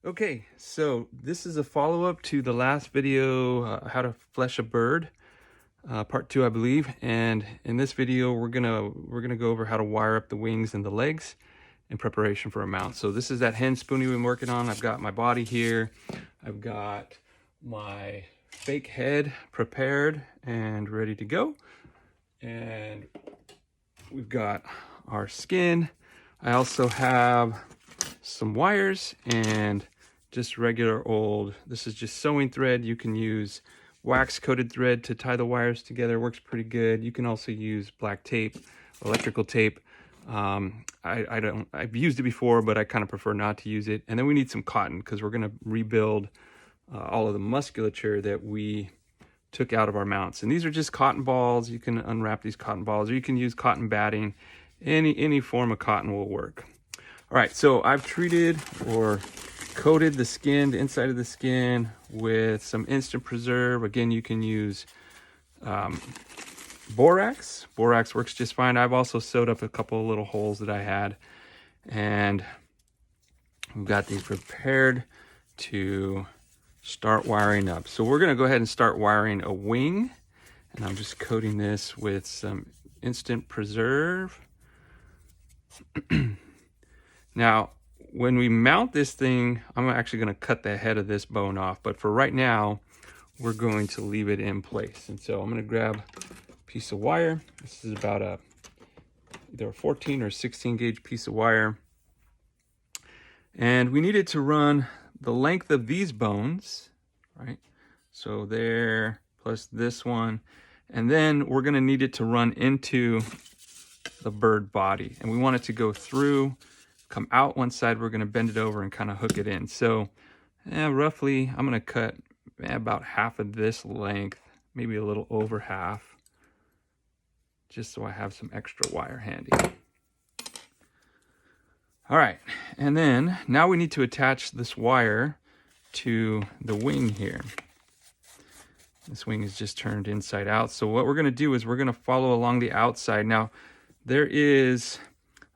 Okay, so this is a follow-up to the last video, how to flesh a bird, part 2, I believe. And in this video, we're gonna go over how to wire up the wings and the legs in preparation for a mount. So this is that hen Spoony we've been working on. I've got my body here. I've got my fake head prepared and ready to go. And we've got our skin. I also have some wires and just regular old, this is just sewing thread. You can use wax coated thread to tie the wires together. Works pretty good. You can also use black tape, electrical tape. I've used it before, but I kind of prefer not to use it. And then we need some cotton because we're going to rebuild all of the musculature that we took out of our mounts. And these are just cotton balls. You can unwrap these cotton balls, or you can use cotton batting. Any form of cotton will work. All right, so I've treated or coated the skin, the inside of the skin, with some Insta-preserve. Again, you can use borax. Borax works just fine. I've also sewed up a couple of little holes that I had, and we've got these prepared to start wiring up. So we're going to go ahead and start wiring a wing, and I'm just coating this with some Insta-preserve. Now, when we mount this thing, I'm actually going to cut the head of this bone off, but for right now, we're going to leave it in place. And so I'm going to grab a piece of wire. This is about either a 14 or 16 gauge piece of wire. And we need it to run the length of these bones, right? So there, plus this one. And then we're going to need it to run into the bird body. And we want it to go through, come out one side. We're going to bend it over and kind of hook it in. So roughly, I'm going to cut about half of this length, maybe a little over half, just so I have some extra wire handy. All right, and then now we need to attach this wire to the wing here. This wing is just turned inside out. So what we're going to do is we're going to follow along the outside. Now, there is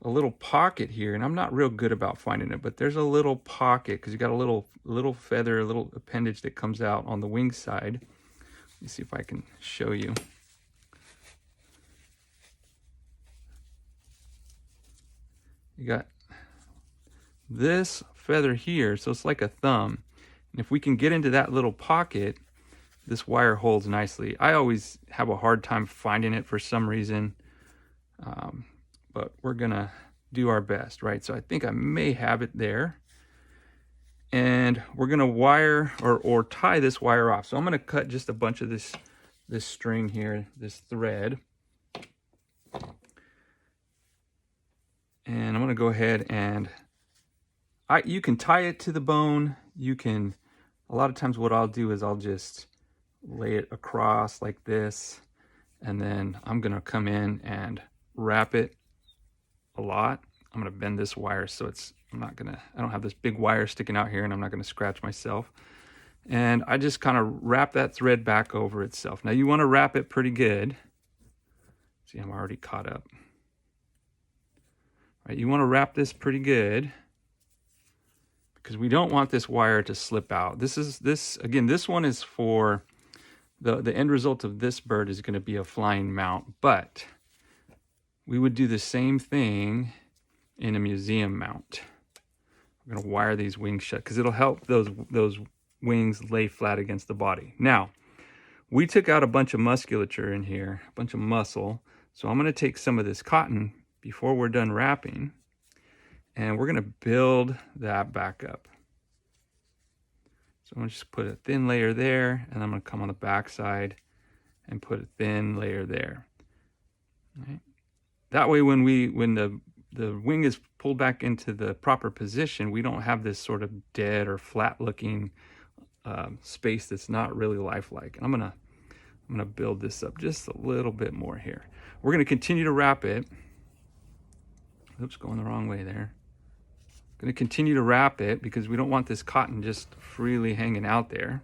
a little pocket here, and I'm not real good about finding it, but there's a little pocket because you got a little feather, a little appendage that comes out on the wing side. Let me see if I can show you. You got this feather here, so it's like a thumb. And if we can get into that little pocket, this wire holds nicely. I always have a hard time finding it for some reason. But we're gonna do our best, right? So I think I may have it there. And we're gonna wire or tie this wire off. So I'm gonna cut just a bunch of this string here, this thread. And I'm gonna go ahead and you can tie it to the bone. You can, a lot of times what I'll do is I'll just lay it across like this. And then I'm gonna come in and wrap it a lot. I'm going to bend this wire so I don't have this big wire sticking out here, and I'm not going to scratch myself. And I just kind of wrap that thread back over itself. Now you want to wrap it pretty good. See, I'm already caught up. All right, you want to wrap this pretty good because we don't want this wire to slip out. This one is for the end result of this bird is going to be a flying mount, but we would do the same thing in a museum mount. We're going to wire these wings shut because it'll help those wings lay flat against the body. Now, we took out a bunch of musculature in here, a bunch of muscle. So I'm going to take some of this cotton before we're done wrapping, and we're going to build that back up. So I'm going to just put a thin layer there, and I'm going to come on the back side and put a thin layer there. All right. That way, when the wing is pulled back into the proper position, we don't have this sort of dead or flat-looking space that's not really lifelike. And I'm gonna build this up just a little bit more here. We're gonna continue to wrap it. Oops, going the wrong way there. Gonna continue to wrap it because we don't want this cotton just freely hanging out there.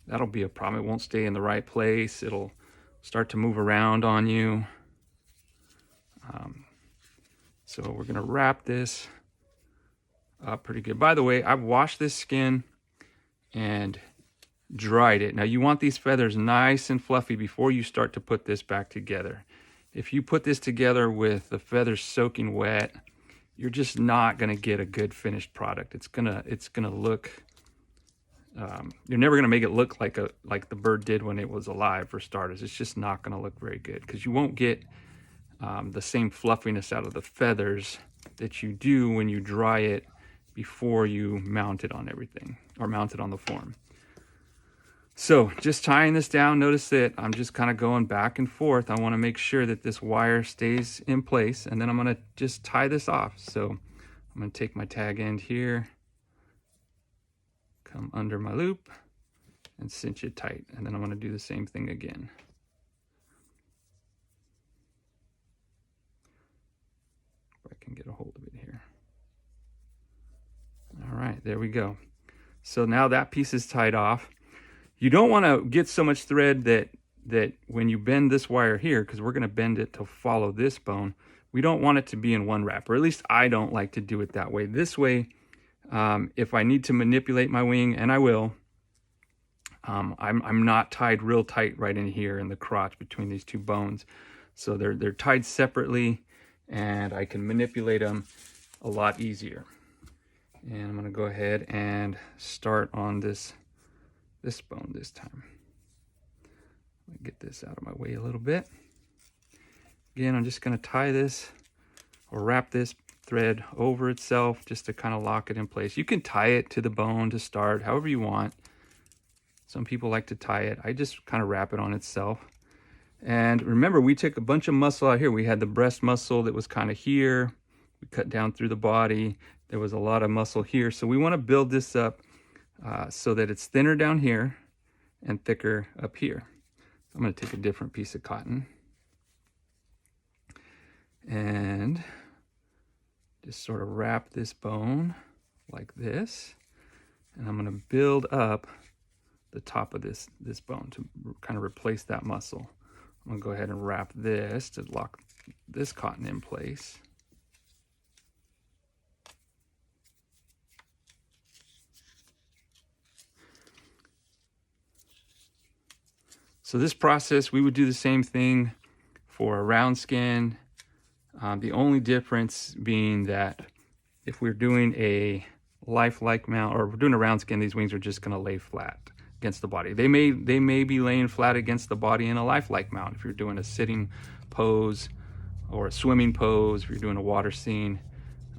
That'll be a problem. It won't stay in the right place. It'll start to move around on you. So we're going to wrap this pretty good. By the way, I've washed this skin and dried it. Now you want these feathers nice and fluffy before you start to put this back together. If you put this together with the feathers soaking wet, you're just not going to get a good finished product. It's gonna look, you're never gonna make it look like the bird did when it was alive, for starters. It's just not gonna look very good because you won't get the same fluffiness out of the feathers that you do when you dry it before you mount it on everything, or mount it on the form. So just tying this down, notice that I'm just kind of going back and forth. I want to make sure that this wire stays in place, and then I'm going to just tie this off. So I'm going to take my tag end here, come under my loop, and cinch it tight. And then I'm going to do the same thing again. If I can get a hold of it here. All right, there we go. So now that piece is tied off. You don't want to get so much thread that when you bend this wire here, because we're going to bend it to follow this bone, we don't want it to be in one wrap, or at least I don't like to do it that way. This way, if I need to manipulate my wing, and I will, I'm not tied real tight right in here in the crotch between these two bones. So they're tied separately, and I can manipulate them a lot easier. And I'm going to go ahead and start on this bone this time. Let me get this out of my way a little bit. Again, I'm just going to tie this or wrap this thread over itself just to kind of lock it in place. You can tie it to the bone to start, however you want. Some people like to tie it. I just kind of wrap it on itself. And remember, we took a bunch of muscle out here. We had the breast muscle that was kind of here. We cut down through the body. There was a lot of muscle here. So we want to build this up so that it's thinner down here and thicker up here. I'm going to take a different piece of cotton and just sort of wrap this bone like this, and I'm going to build up the top of this bone to kind of replace that muscle. I'm going to go ahead and wrap this to lock this cotton in place. So this process, we would do the same thing for a round skin. The only difference being that if we're doing a lifelike mount, or we're doing a round skin, these wings are just gonna lay flat against the body. They may be laying flat against the body in a lifelike mount. If you're doing a sitting pose or a swimming pose, if you're doing a water scene,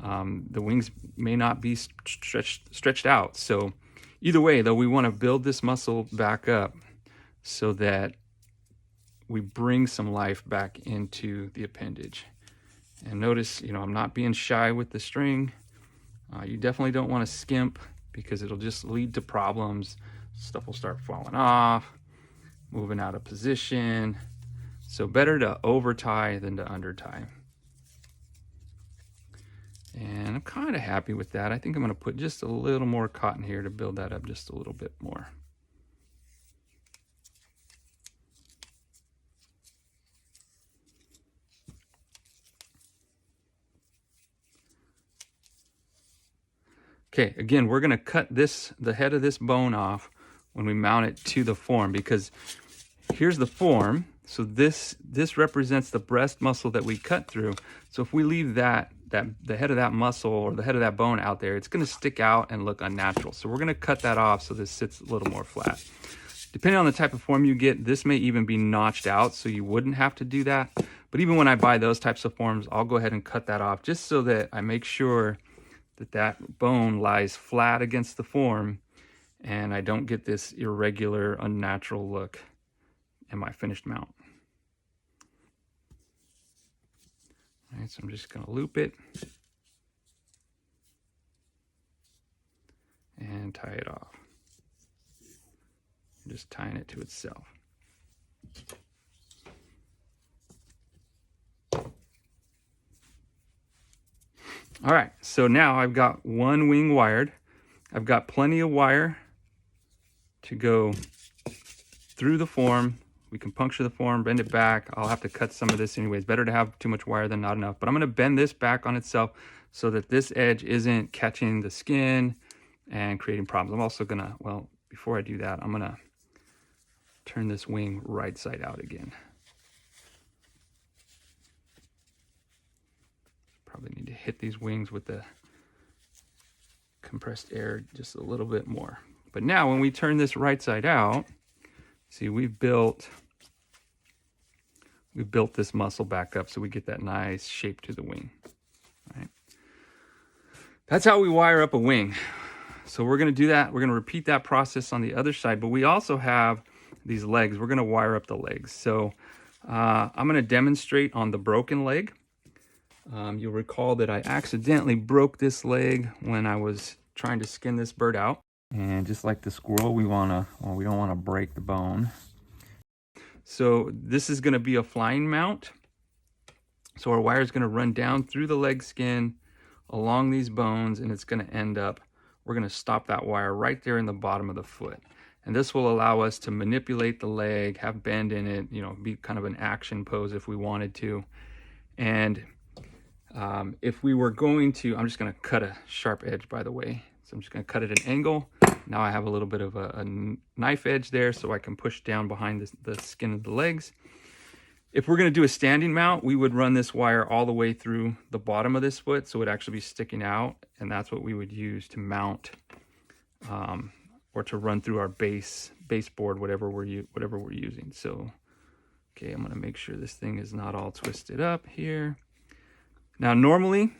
the wings may not be stretched out. So either way, though, we wanna build this muscle back up so that we bring some life back into the appendage. And notice, I'm not being shy with the string. You definitely don't want to skimp, because it'll just lead to problems. Stuff will start falling off, moving out of position. So better to over tie than to under tie. And I'm kind of happy with that. I think I'm going to put just a little more cotton here to build that up just a little bit more. Okay, again, we're going to cut the head of this bone off when we mount it to the form, because here's the form. So this represents the breast muscle that we cut through. So if we leave the head of that muscle or the head of that bone out there, it's going to stick out and look unnatural. So we're going to cut that off so this sits a little more flat. Depending on the type of form you get, this may even be notched out, so you wouldn't have to do that. But even when I buy those types of forms, I'll go ahead and cut that off just so that I make sure that bone lies flat against the form and I don't get this irregular, unnatural look in my finished mount. All right, so I'm just going to loop it and tie it off. I'm just tying it to itself. All right, so now I've got one wing wired. I've got plenty of wire to go through the form We can puncture the form, bend it back. I'll have to cut some of this anyways. Better to have too much wire than not enough. But I'm going to bend this back on itself so that this edge isn't catching the skin and creating problems. I'm also going to, well, before I do that, I'm going to turn this wing right side out again. Probably need to hit these wings with the compressed air just a little bit more. But now when we turn this right side out, see, we've built this muscle back up so we get that nice shape to the wing. All right. That's how we wire up a wing. So we're going to do that. We're going to repeat that process on the other side, but we also have these legs. We're going to wire up the legs. So I'm going to demonstrate on the broken leg. You'll recall that I accidentally broke this leg when I was trying to skin this bird out. And just like the squirrel, we don't want to break the bone. So this is going to be a flying mount. So our wire is going to run down through the leg skin along these bones, and it's going to end up, we're going to stop that wire right there in the bottom of the foot. And this will allow us to manipulate the leg, have bend in it, you know, be kind of an action pose if we wanted to. And if we were going to, I'm just going to cut a sharp edge, by the way. So I'm just going to cut it at an angle. Now I have a little bit of a knife edge there so I can push down behind the skin of the legs. If we're going to do a standing mount, we would run this wire all the way through the bottom of this foot, so it would actually be sticking out, and that's what we would use to mount or to run through our baseboard, whatever we're using. So, okay, I'm going to make sure this thing is not all twisted up here. Now, normally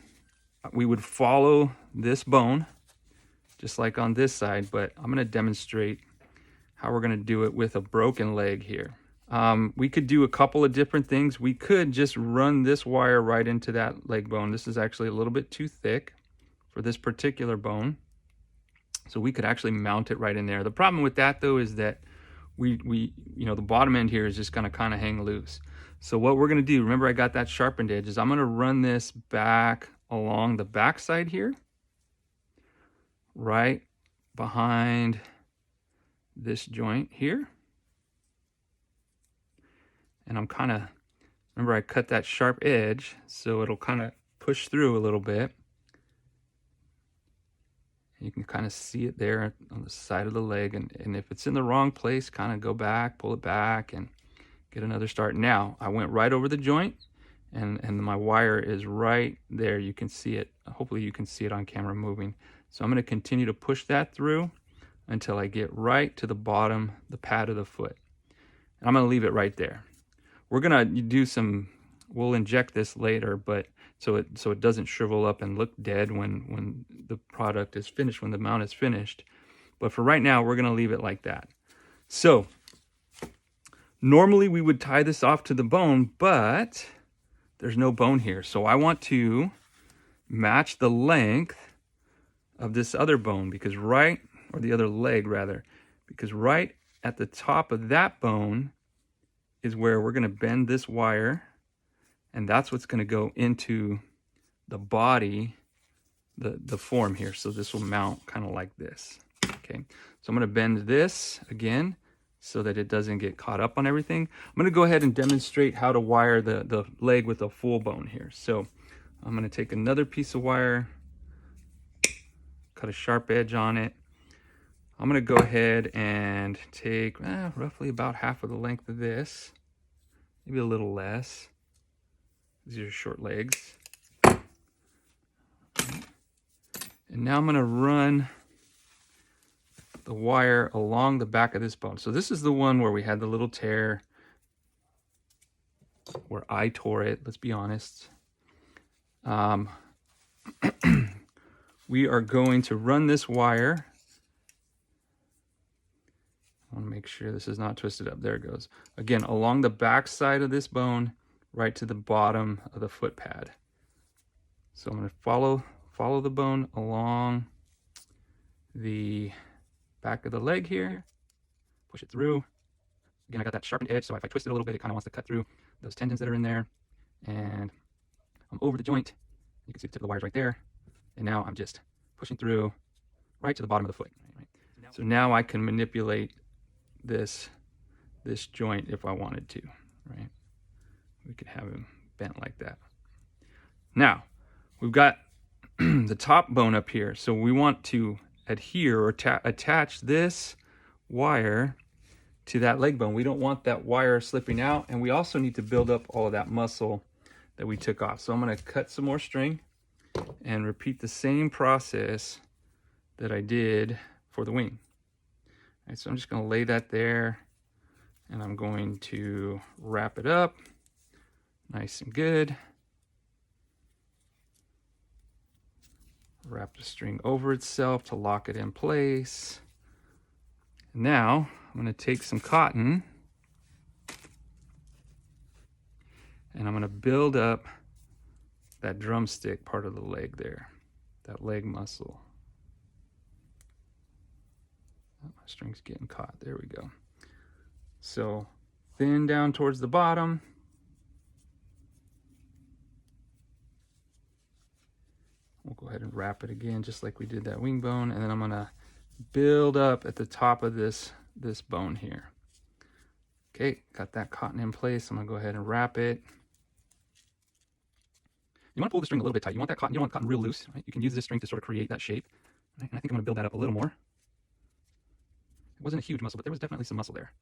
we would follow this bone, just like on this side, but I'm going to demonstrate how we're going to do it with a broken leg here. We could do a couple of different things. We could just run this wire right into that leg bone. This is actually a little bit too thick for this particular bone, so we could actually mount it right in there. The problem with that, though, is that you know, the bottom end here is just going to kind of hang loose. So what we're going to do, remember I got that sharpened edge, is I'm going to run this back along the back side here, right behind this joint here. And I'm kind of, remember I cut that sharp edge, so it'll kind of push through a little bit. You can kind of see it there on the side of the leg. And if it's in the wrong place, kind of go back, pull it back, and get another start. Now, I went right over the joint, and my wire is right there. You can see it. Hopefully you can see it on camera moving. So I'm going to continue to push that through until I get right to the bottom, the pad of the foot. And I'm going to leave it right there. We're going to do some, we'll inject this later, but so it doesn't shrivel up and look dead when the product is finished, when the mount is finished. But for right now, we're going to leave it like that. So normally we would tie this off to the bone, but there's no bone here. So I want to match the length of this other bone, because right, or the other leg rather, because right at the top of that bone is where we're going to bend this wire, and that's what's going to go into the body, the form here. So this will mount kind of like this. Okay, so I'm going to bend this again so that it doesn't get caught up on everything. I'm going to go ahead and demonstrate how to wire the leg with a full bone here. So I'm going to take another piece of wire, cut a sharp edge on it. I'm going to go ahead and take roughly about half of the length of this, maybe a little less. These are short legs. And now I'm going to run the wire along the back of this bone. So this is the one where we had the little tear, where I tore it, let's be honest. We are going to run this wire. I want to make sure this is not twisted up. There it goes. Again, along the back side of this bone, right to the bottom of the foot pad. So I'm going to follow the bone along the back of the leg here, push it through. Again, I got that sharpened edge, so if I twist it a little bit, it kind of wants to cut through those tendons that are in there. And I'm over the joint. You can see the tip of the wires right there. And now I'm just pushing through right to the bottom of the foot. So now I can manipulate this this joint if I wanted to, right? We could have him bent like that. Now, we've got the top bone up here. So we want to adhere or attach this wire to that leg bone. We don't want that wire slipping out, and we also need to build up all of that muscle that we took off. So I'm going to cut some more string and repeat the same process that I did for the wing. All right, so I'm just going to lay that there, and I'm going to wrap it up nice and good. Wrap the string over itself to lock it in place. Now I'm going to take some cotton and I'm going to build up that drumstick part of the leg there, that leg muscle. Oh, my string's getting caught. There we go. So thin down towards the bottom. We'll go ahead and wrap it again just like we did that wing bone, and then I'm going to build up at the top of this bone here. Okay, got that cotton in place. I'm going to go ahead and wrap it. You want to pull the string a little bit tight. You want that cotton, you don't want cotton real loose, right? You can use this string to sort of create that shape. Right? And I think I'm going to build that up a little more. It wasn't a huge muscle, but there was definitely some muscle there.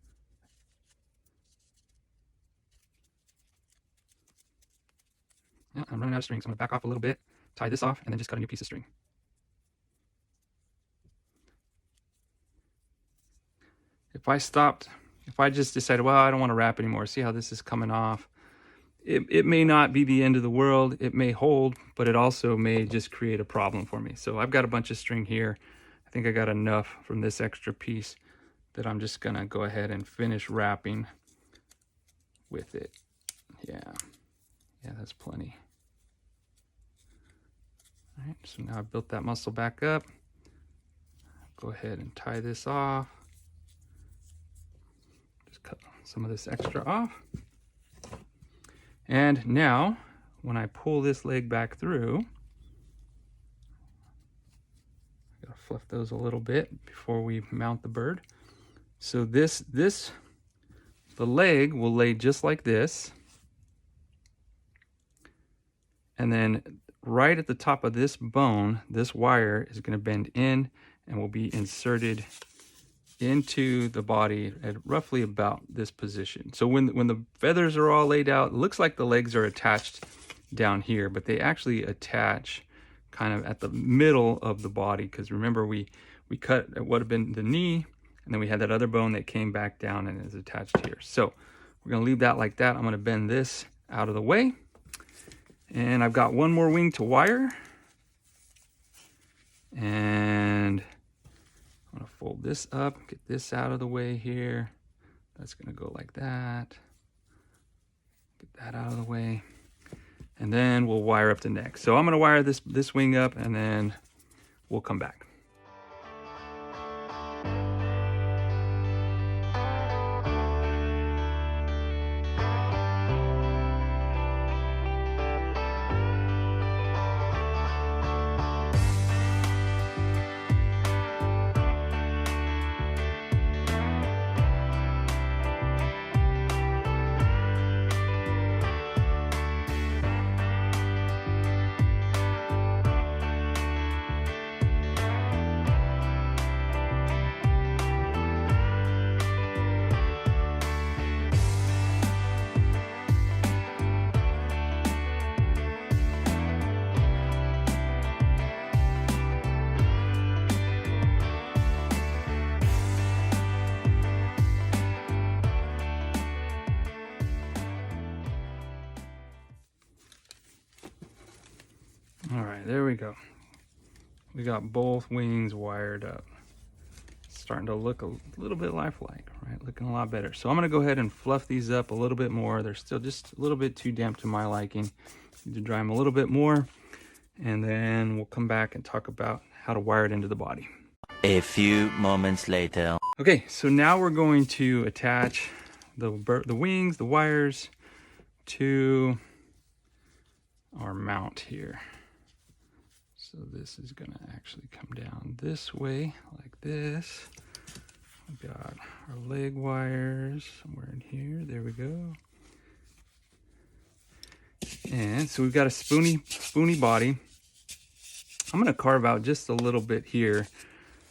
Yeah, I'm running out of string, so I'm going to back off a little bit, tie this off, and then just cut a new piece of string. If I just decided, well, I don't want to wrap anymore, see how this is coming off, it may not be the end of the world. It may hold, but it also may just create a problem for me. So I've got a bunch of string here. I think I got enough from this extra piece that I'm just going to go ahead and finish wrapping with it. Yeah, that's plenty. All right, so now I've built that muscle back up. Go ahead and tie this off. Just cut some of this extra off. And now, when I pull this leg back through, I gotta fluff those a little bit before we mount the bird. So the leg will lay just like this. And then right at the top of this bone, this wire is gonna bend in and will be inserted into the body at roughly about this position. So when the feathers are all laid out, it looks like the legs are attached down here, but they actually attach kind of at the middle of the body, because remember we cut at what had been the knee, and then we had that other bone that came back down and is attached here. So we're going to leave that like that. I'm going to bend this out of the way, and I've got one more wing to wire, and I'm going to fold this up, get this out of the way here. That's going to go like that. Get that out of the way. And then we'll wire up the neck. So I'm going to wire this wing up, and then we'll come back. All right, there we go. We got both wings wired up. It's starting to look a little bit lifelike, right? Looking a lot better. So I'm gonna go ahead and fluff these up a little bit more. They're still just a little bit too damp to my liking. Need to dry them a little bit more, and then we'll come back and talk about how to wire it into the body. A few moments later. Okay, so now we're going to attach the wings, the wires, to our mount here. So this is gonna actually come down this way, like this. We've got our leg wires somewhere in here. There we go. And so we've got a spoony body. I'm going to carve out just a little bit here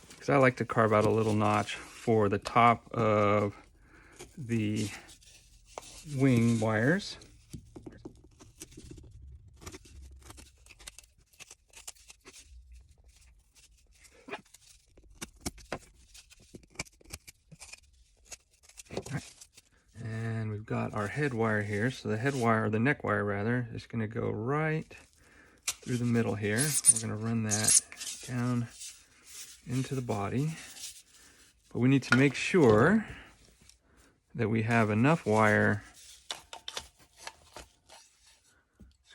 because I like to carve out a little notch for the top of the wing wires. And we've got our head wire here. So the head wire, or the neck wire rather, is going to go right through the middle here. We're going to run that down into the body. But we need to make sure that we have enough wire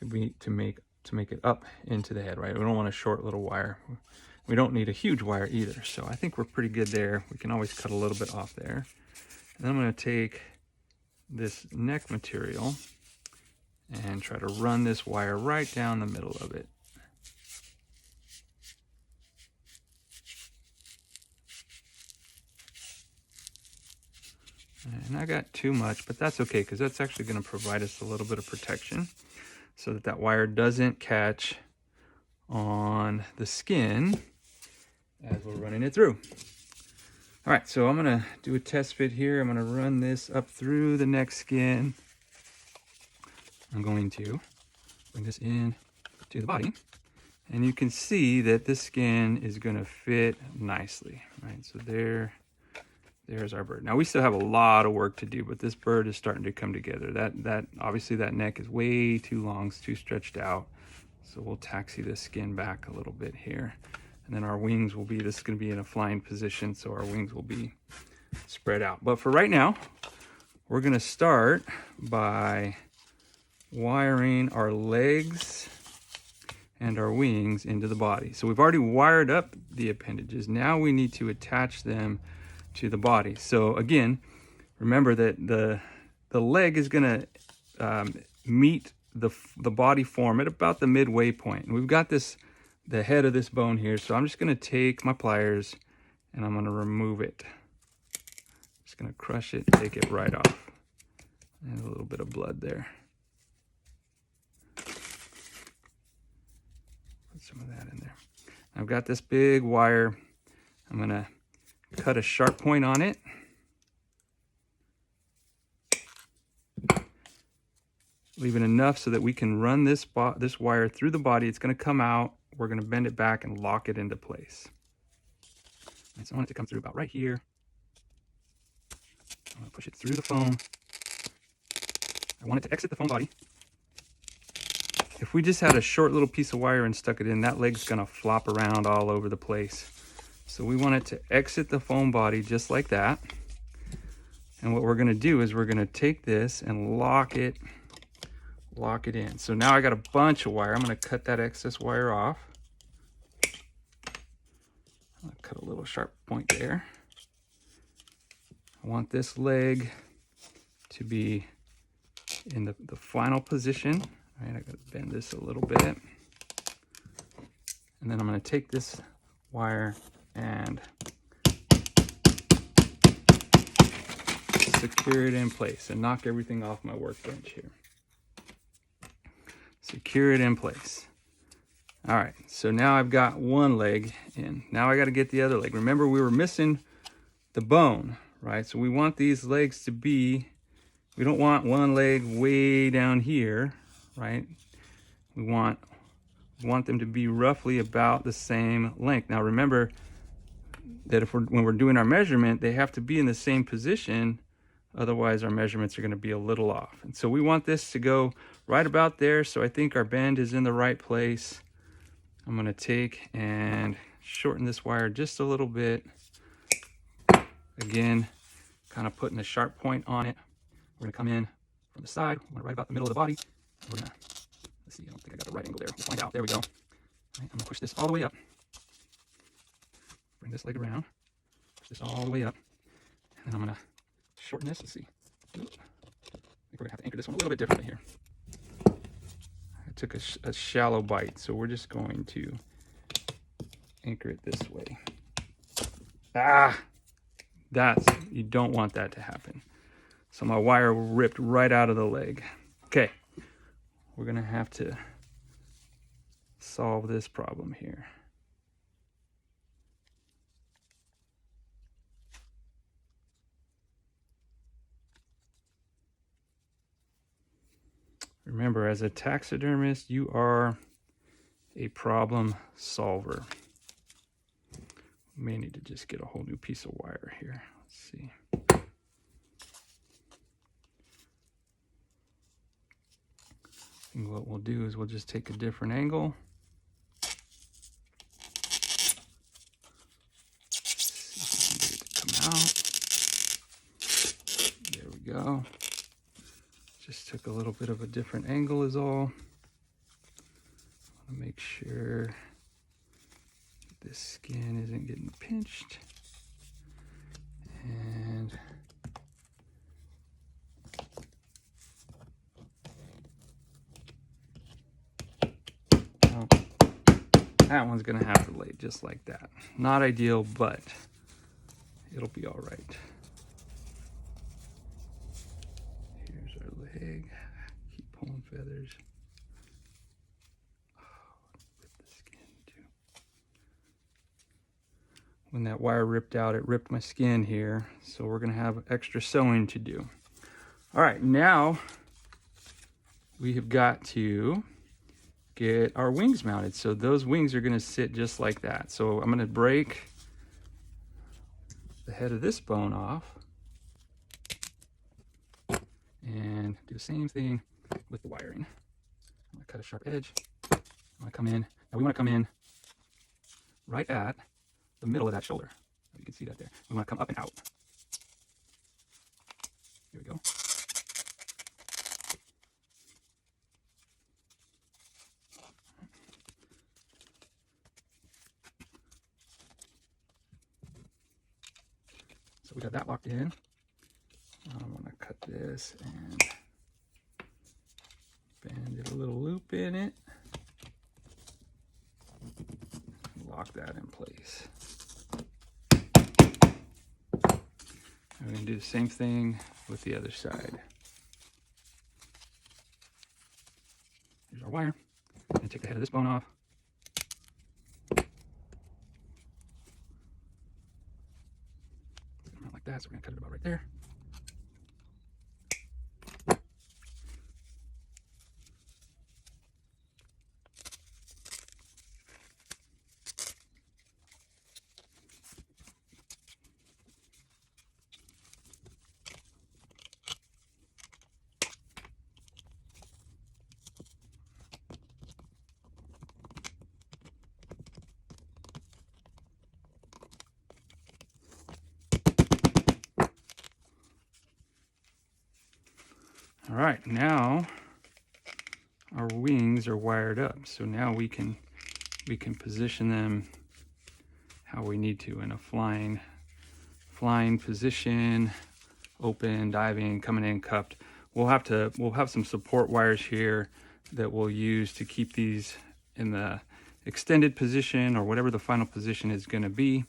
to make it up into the head, right? We don't want a short little wire. We don't need a huge wire either. So I think we're pretty good there. We can always cut a little bit off there. And then I'm going to take this neck material and try to run this wire right down the middle of it. And I got too much, but that's okay because that's actually going to provide us a little bit of protection so that wire doesn't catch on the skin as we're running it through. All right, so I'm gonna do a test fit here. I'm gonna run this up through the neck skin. I'm going to bring this in to the body. And you can see that this skin is gonna fit nicely, right? So there's our bird. Now we still have a lot of work to do, but this bird is starting to come together. That obviously that neck is way too long, it's too stretched out. So we'll taxi the skin back a little bit here. And then our wings will be, this is going to be in a flying position, so our wings will be spread out. But for right now, we're going to start by wiring our legs and our wings into the body. So we've already wired up the appendages. Now we need to attach them to the body. So again, remember that the leg is going to meet the body form at about the midway point. And we've got the head of this bone here, so I'm just going to take my pliers and I'm going to remove it. Just going to crush it, take it right off. And a little bit of blood there. Put some of that in there. I've got this big wire. I'm going to cut a sharp point on it. Leave it enough so that we can run this wire through the body. It's going to come out. We're going to bend it back and lock it into place. And so I want it to come through about right here. I'm going to push it through the foam. I want it to exit the foam body. If we just had a short little piece of wire and stuck it in, that leg's going to flop around all over the place. So we want it to exit the foam body just like that. And what we're going to do is we're going to take this and lock it in. So now I got a bunch of wire. I'm going to cut that excess wire off. I'll cut a little sharp point there. I want this leg to be in the final position. All right, I got to bend this a little bit. And then I'm going to take this wire and secure it in place and knock everything off my workbench here. Secure it in place. All right, so now I've got one leg in. Now I got to get the other leg. Remember, we were missing the bone, right? So we want these legs to be, we don't want one leg way down here, right? We want them to be roughly about the same length. Now remember that when we're doing our measurement, they have to be in the same position. Otherwise, our measurements are going to be a little off. And so we want this to go right about there. So I think our bend is in the right place. I'm going to take and shorten this wire just a little bit. Again, kind of putting a sharp point on it. We're going to come in from the side, right about the middle of the body. We're going to, let's see, I don't think I got the right angle there. We'll find out. There we go. All right, I'm going to push this all the way up. Bring this leg around. Push this all the way up. And then I'm going to shorten this. Let's see. I think we're going to have to anchor this one a little bit differently here. I took a shallow bite, so we're just going to anchor it this way. Ah! You don't want that to happen. So my wire ripped right out of the leg. Okay, we're gonna have to solve this problem here. Remember, as a taxidermist, you are a problem solver. We may need to just get a whole new piece of wire here. Let's see. I think what we'll do is we'll just take a different angle. See if we can get it to come out. There we go. Just took a little bit of a different angle is all. I want to make sure this skin isn't getting pinched. And well, that one's gonna have to lay just like that. Not ideal, but it'll be all right. Here's our leg. Keep pulling feathers. When that wire ripped out, it ripped my skin here. So we're gonna have extra sewing to do. All right, now we have got to get our wings mounted. So those wings are gonna sit just like that. So I'm gonna break the head of this bone off and do the same thing with the wiring. I'm gonna cut a sharp edge. I wanna come in, now we wanna come in right at the middle of that shoulder. You can see that there. We want to come up and out. Here we go. So we got that locked in. I'm going to cut this and bend it a little loop in it. Lock that in place. And we're going to do the same thing with the other side. Here's our wire. I'm going to take the head of this bone off. Around like that, so we're going to cut it about right there. All right, now our wings are wired up. So now we can position them how we need to in a flying position, open, diving, coming in, cupped. We'll have some support wires here that we'll use to keep these in the extended position or whatever the final position is going to be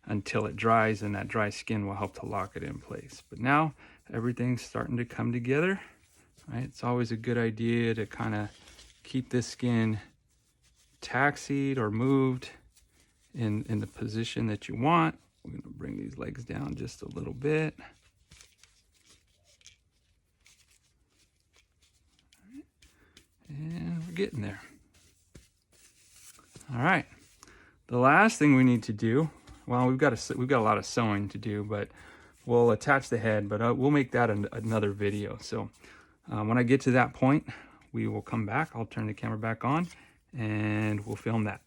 until it dries, and that dry skin will help to lock it in place. But now everything's starting to come together, right? It's always a good idea to kind of keep this skin taxied or moved in the position that you want. We're going to bring these legs down just a little bit. And we're getting there. All right. The last thing we need to do, well, we've got a lot of sewing to do, but we'll attach the head, but we'll make that another video. So when I get to that point, we will come back. I'll turn the camera back on and we'll film that.